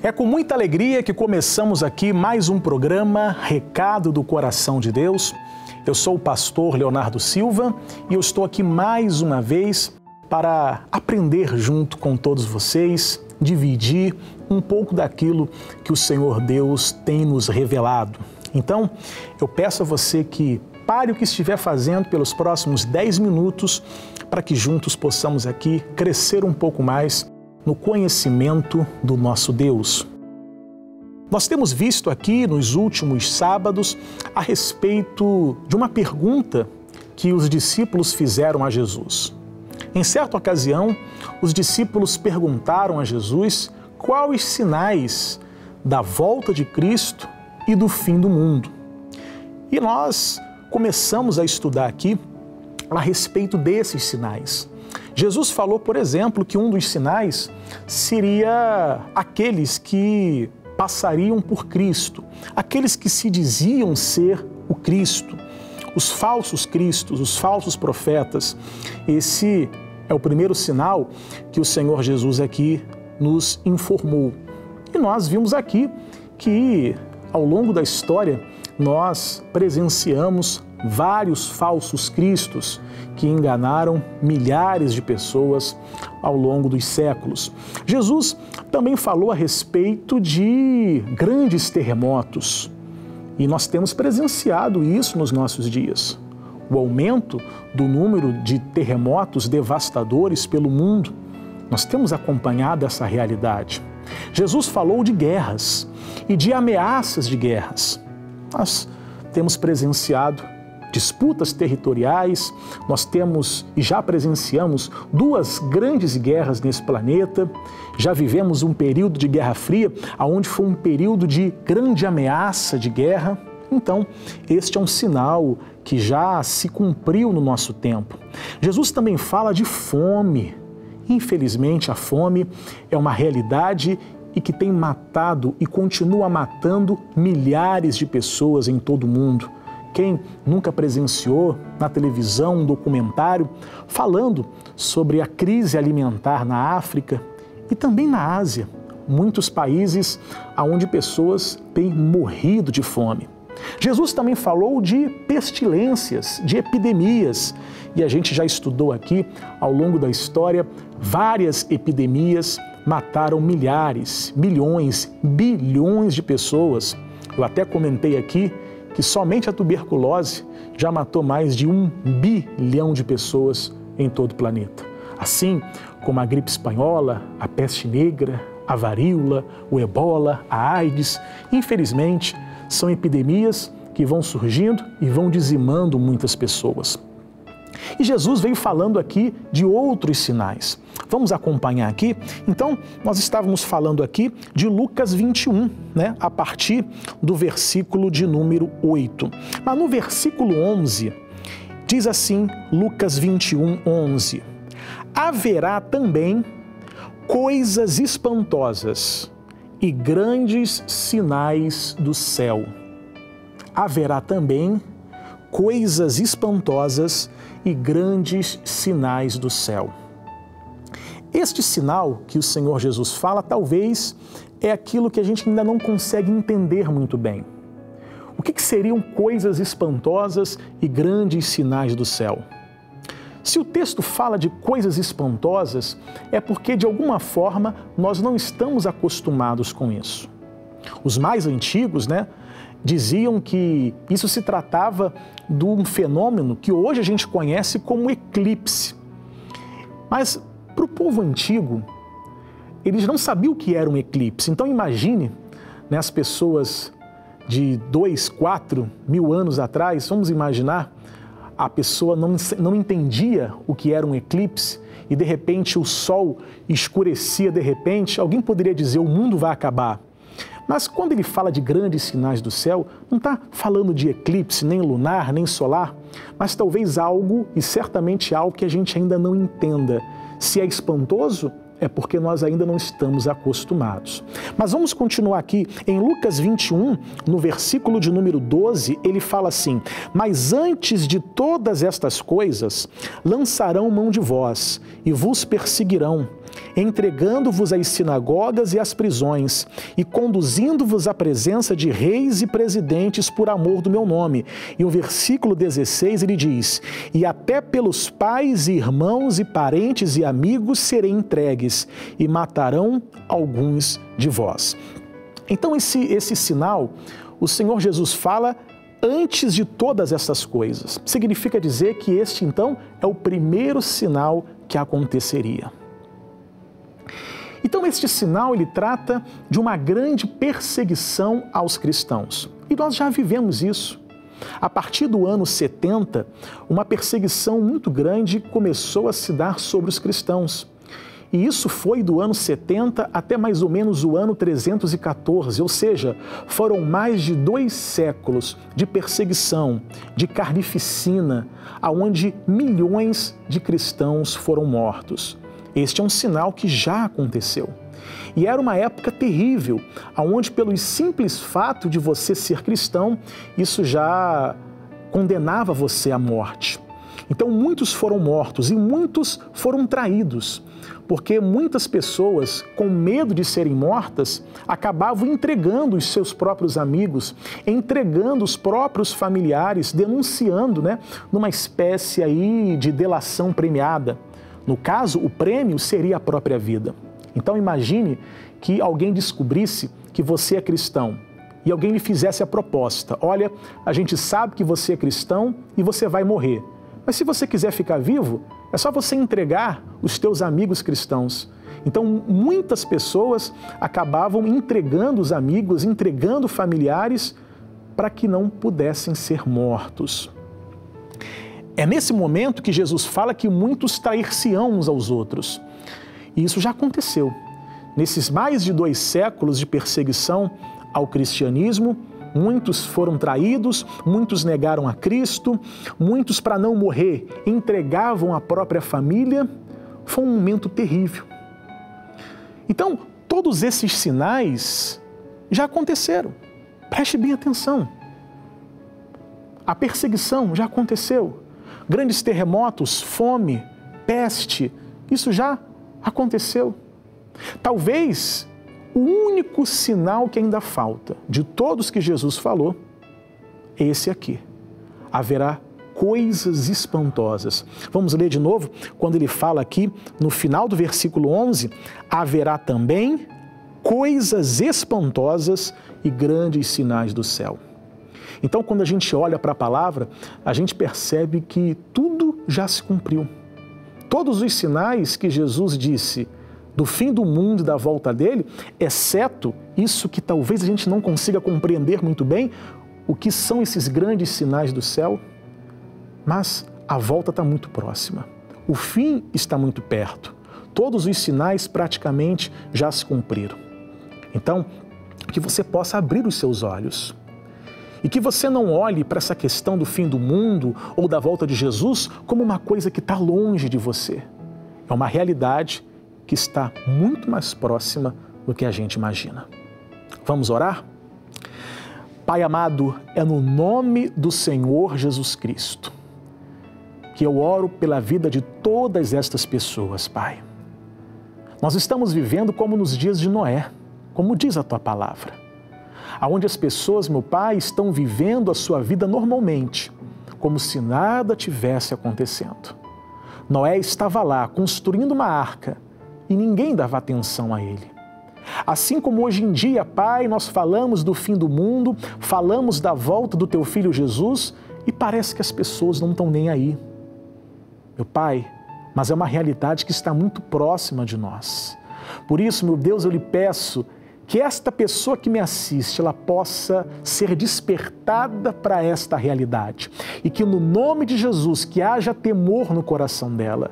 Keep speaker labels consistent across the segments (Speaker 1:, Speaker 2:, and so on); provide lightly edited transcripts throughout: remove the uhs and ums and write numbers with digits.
Speaker 1: É com muita alegria que começamos aqui mais um programa Recado do Coração de Deus. Eu sou o pastor Leonardo Silva e eu estou aqui mais uma vez para aprender junto com todos vocês, dividir um pouco daquilo que o Senhor Deus tem nos revelado. Então, eu peço a você que pare o que estiver fazendo pelos próximos 10 minutos para que juntos possamos aqui crescer um pouco mais no conhecimento do nosso Deus. Nós temos visto aqui nos últimos sábados a respeito de uma pergunta que os discípulos fizeram a Jesus. Em certa ocasião, os discípulos perguntaram a Jesus quais sinais da volta de Cristo e do fim do mundo. E nós começamos a estudar aqui a respeito desses sinais. Jesus falou, por exemplo, que um dos sinais seria aqueles que passariam por Cristo, aqueles que se diziam ser o Cristo, os falsos cristos, os falsos profetas. Esse é o primeiro sinal que o Senhor Jesus aqui nos informou. E nós vimos aqui que, ao longo da história, nós presenciamos vários falsos cristos que enganaram milhares de pessoas ao longo dos séculos. Jesus também falou a respeito de grandes terremotos e nós temos presenciado isso nos nossos dias. O aumento do número de terremotos devastadores pelo mundo, nós temos acompanhado essa realidade. Jesus falou de guerras e de ameaças de guerras. Nós temos presenciado disputas territoriais, nós temos e já presenciamos duas grandes guerras nesse planeta, já vivemos um período de Guerra Fria, onde foi um período de grande ameaça de guerra. Então, este é um sinal que já se cumpriu no nosso tempo. Jesus também fala de fome. Infelizmente, a fome é uma realidade e que tem matado e continua matando milhares de pessoas em todo o mundo. Quem nunca presenciou na televisão um documentário falando sobre a crise alimentar na África e também na Ásia, muitos países onde pessoas têm morrido de fome. Jesus também falou de pestilências, de epidemias, e a gente já estudou aqui ao longo da história várias epidemias mataram milhares, milhões, bilhões de pessoas. Eu até comentei aqui que somente a tuberculose já matou mais de 1 bilhão de pessoas em todo o planeta. Assim como a gripe espanhola, a peste negra, a varíola, o ebola, a AIDS, infelizmente, são epidemias que vão surgindo e vão dizimando muitas pessoas. E Jesus veio falando aqui de outros sinais. Vamos acompanhar aqui? Então, nós estávamos falando aqui de Lucas 21, a partir do versículo de número 8. Mas no versículo 11, diz assim, Lucas 21, 11. Haverá também coisas espantosas e grandes sinais do céu. Haverá também coisas espantosas e grandes sinais do céu. Este sinal que o Senhor Jesus fala, talvez, é aquilo que a gente ainda não consegue entender muito bem. O que seriam coisas espantosas e grandes sinais do céu? Se o texto fala de coisas espantosas, é porque, de alguma forma, nós não estamos acostumados com isso. Os mais antigos, diziam que isso se tratava de um fenômeno que hoje a gente conhece como eclipse. Mas, para o povo antigo, eles não sabiam o que era um eclipse. Então, imagine as pessoas de 2, 4 mil anos atrás, vamos imaginar, a pessoa não entendia o que era um eclipse e, de repente, o sol escurecia de repente. Alguém poderia dizer, o mundo vai acabar. Mas quando ele fala de grandes sinais do céu, não está falando de eclipse, nem lunar, nem solar, mas talvez algo, e certamente algo que a gente ainda não entenda. Se é espantoso, é porque nós ainda não estamos acostumados. Mas vamos continuar aqui. Em Lucas 21, no versículo de número 12, ele fala assim: mas antes de todas estas coisas, lançarão mão de vós e vos perseguirão, entregando-vos às sinagogas e às prisões, e conduzindo-vos à presença de reis e presidentes por amor do meu nome. E o versículo 16 ele diz: e até pelos pais e irmãos e parentes e amigos serei entregues, e matarão alguns de vós. Então esse sinal, o Senhor Jesus fala antes de todas essas coisas. Significa dizer que este então é o primeiro sinal que aconteceria. Então, este sinal, ele trata de uma grande perseguição aos cristãos. E nós já vivemos isso. A partir do ano 70, uma perseguição muito grande começou a se dar sobre os cristãos. E isso foi do ano 70 até mais ou menos o ano 314, ou seja, foram mais de 2 séculos de perseguição, de carnificina, aonde milhões de cristãos foram mortos. Este é um sinal que já aconteceu. E era uma época terrível, onde pelo simples fato de você ser cristão, isso já condenava você à morte. Então muitos foram mortos e muitos foram traídos, porque muitas pessoas, com medo de serem mortas, acabavam entregando os seus próprios amigos, entregando os próprios familiares, denunciando, numa espécie aí de delação premiada. No caso, o prêmio seria a própria vida. Então imagine que alguém descobrisse que você é cristão e alguém lhe fizesse a proposta: olha, a gente sabe que você é cristão e você vai morrer, mas se você quiser ficar vivo, é só você entregar os teus amigos cristãos. Então muitas pessoas acabavam entregando os amigos, entregando familiares para que não pudessem ser mortos. É nesse momento que Jesus fala que muitos trair-se-ão uns aos outros. E isso já aconteceu. Nesses mais de 2 séculos de perseguição ao cristianismo, muitos foram traídos, muitos negaram a Cristo, muitos, para não morrer, entregavam a própria família. Foi um momento terrível. Então, todos esses sinais já aconteceram. Preste bem atenção. A perseguição já aconteceu. Grandes terremotos, fome, peste, isso já aconteceu. Talvez o único sinal que ainda falta de todos que Jesus falou é esse aqui. Haverá coisas espantosas. Vamos ler de novo, quando ele fala aqui no final do versículo 11, haverá também coisas espantosas e grandes sinais do céu. Então, quando a gente olha para a palavra, a gente percebe que tudo já se cumpriu. Todos os sinais que Jesus disse do fim do mundo e da volta dele, exceto isso que talvez a gente não consiga compreender muito bem, o que são esses grandes sinais do céu, mas a volta está muito próxima. O fim está muito perto. Todos os sinais praticamente já se cumpriram. Então, que você possa abrir os seus olhos. E que você não olhe para essa questão do fim do mundo ou da volta de Jesus como uma coisa que está longe de você. É uma realidade que está muito mais próxima do que a gente imagina. Vamos orar? Pai amado, é no nome do Senhor Jesus Cristo que eu oro pela vida de todas estas pessoas, Pai. Nós estamos vivendo como nos dias de Noé, como diz a Tua palavra, onde as pessoas, meu Pai, estão vivendo a sua vida normalmente, como se nada tivesse acontecendo. Noé estava lá construindo uma arca e ninguém dava atenção a ele. Assim como hoje em dia, Pai, nós falamos do fim do mundo, falamos da volta do Teu Filho Jesus e parece que as pessoas não estão nem aí. Meu Pai, mas é uma realidade que está muito próxima de nós. Por isso, meu Deus, eu lhe peço que esta pessoa que me assiste, ela possa ser despertada para esta realidade. E que no nome de Jesus, que haja temor no coração dela.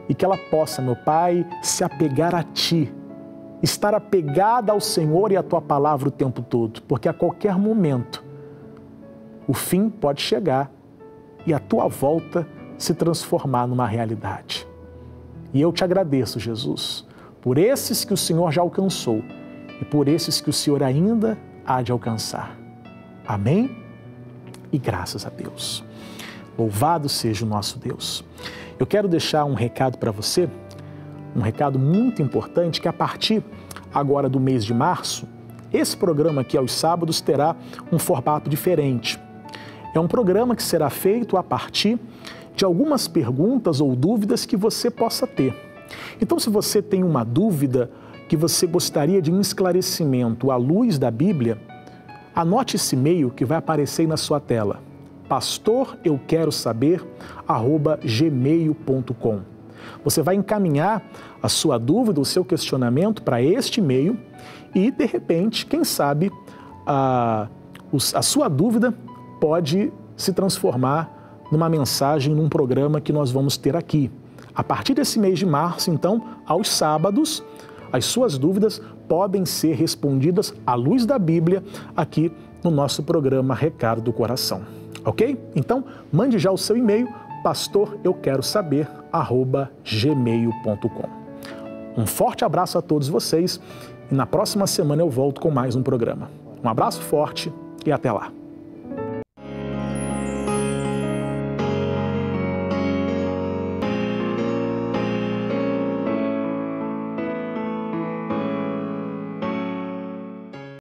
Speaker 1: E que ela possa, meu Pai, se apegar a Ti. Estar apegada ao Senhor e à Tua palavra o tempo todo. Porque a qualquer momento, o fim pode chegar e a Tua volta se transformar numa realidade. E eu te agradeço, Jesus, por esses que o Senhor já alcançou e por esses que o Senhor ainda há de alcançar. Amém? E graças a Deus. Louvado seja o nosso Deus. Eu quero deixar um recado para você. um recado muito importante, que a partir agora do mês de março, esse programa aqui aos sábados terá um formato diferente. É um programa que será feito a partir de algumas perguntas ou dúvidas que você possa ter. Então, se você tem uma dúvida que você gostaria de um esclarecimento à luz da Bíblia, anote esse e-mail que vai aparecer aí na sua tela, pastoreuquerosaber@gmail.com. Você vai encaminhar a sua dúvida, o seu questionamento para este e-mail e, de repente, quem sabe, a sua dúvida pode se transformar numa mensagem, num programa que nós vamos ter aqui. A partir desse mês de março, então, aos sábados, as suas dúvidas podem ser respondidas à luz da Bíblia aqui no nosso programa Recado do Coração. Ok? Então, mande já o seu e-mail, pastoreuquerosaber@gmail.com. Um forte abraço a todos vocês e na próxima semana eu volto com mais um programa. Um abraço forte e até lá.